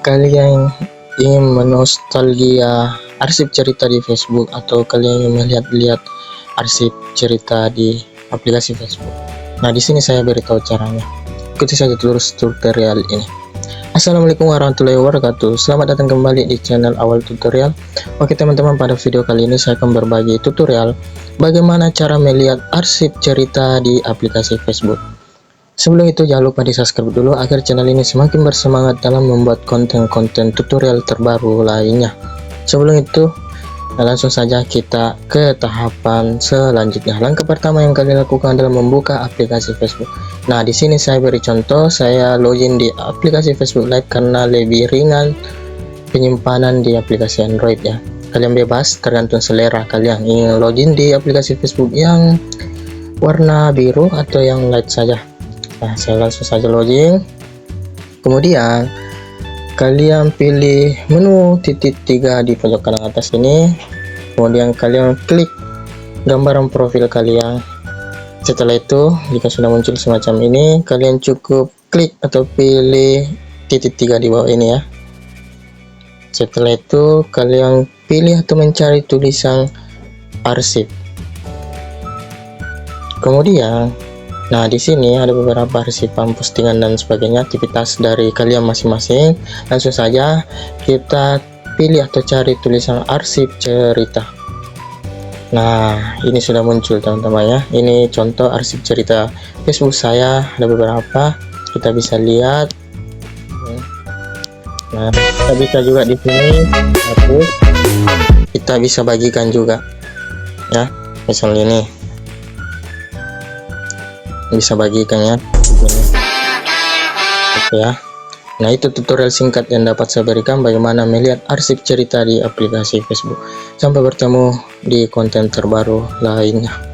kalian ingin menostalgia arsip cerita di Facebook atau kalian ingin melihat-lihat arsip cerita di aplikasi Facebook. Nah, di sini saya beritahu caranya. Ikuti saja terus tutorial ini. Assalamualaikum warahmatullahi wabarakatuh. Selamat datang kembali di channel Awal Tutorial. Oke teman-teman, pada video kali ini saya akan berbagi tutorial bagaimana cara melihat arsip cerita di aplikasi Facebook. Sebelum itu jangan lupa di subscribe dulu agar channel ini semakin bersemangat dalam membuat konten-konten tutorial terbaru lainnya. Sebelum itu langsung saja kita ke tahapan selanjutnya. Langkah pertama yang kalian lakukan adalah membuka aplikasi Facebook. Nah, di sini saya beri contoh, saya login di aplikasi Facebook Lite karena lebih ringan penyimpanan di aplikasi Android ya. Kalian bebas, tergantung selera kalian. Ingin login di aplikasi Facebook yang warna biru atau yang light saja. Nah, saya langsung saja login. Kemudian kalian pilih menu titik 3 di pojok kanan atas ini, kemudian kalian klik gambaran profil kalian. Setelah itu, jika sudah muncul semacam ini, kalian cukup klik atau pilih titik 3 di bawah ini ya. Setelah itu, kalian pilih atau mencari tulisan arsip. Kemudian nah, di sini ada beberapa arsipan, postingan dan sebagainya, aktivitas dari kalian masing-masing. Langsung saja kita pilih atau cari tulisan arsip cerita. Nah, ini sudah muncul teman-teman ya. Ini contoh arsip cerita Facebook saya, ada beberapa. Kita bisa lihat. Nah, kita bisa juga di sini hapus. Kita bisa bagikan juga. Ya, misalnya ini. Bisa bagikan ya. Oke ya. Nah, itu tutorial singkat yang dapat saya berikan bagaimana melihat arsip cerita di aplikasi Facebook. Sampai bertemu di konten terbaru lainnya.